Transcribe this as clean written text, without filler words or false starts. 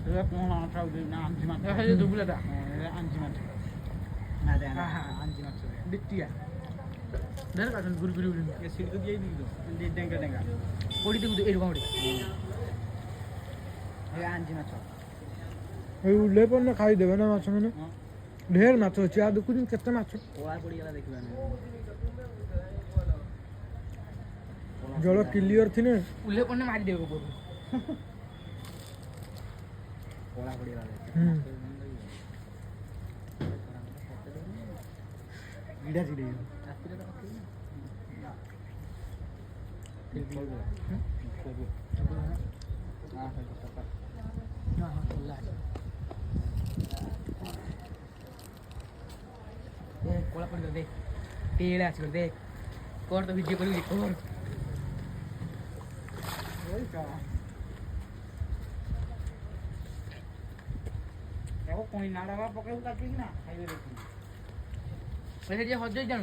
এটা কোন আঠাও দিই না আনজি মাছ এই যে দুপুরটা আনজি মাছ না দেয় না আনজি মাছ বিটিয়া দেখ কাটন গুড়ি গুড়ি উড়ি এ সিট দিয়েই দিই তো ডেঙ্গা ডেঙ্গা পড়িতে কিন্তু এরকম ওড়ে এই আনজি মাছ এই উল্লে পর না খাই দেবে না মাছ মানে ঢের মাছ ଅଛି ଆଉ ଦେଖୁଛନ୍ତି କେତେ ମାଛ ওলা পড়িগলা ଦେଖିବା না ଜଳ କ୍ଲିୟର ଥିଲେ উল্লে পড়নে মারি দেবে উপর ওলা পড়িগলা গিডা চিড়ে রাত্রিরে তো খাই কোলা পড়ে দেখ টেড়ে আছে দেখ কর তো ভিডিও করবি কর ওই কা দেখো কোই নাড়াবা পকাইও কাটি না খাইবে দেখি এটা যে হজই জানো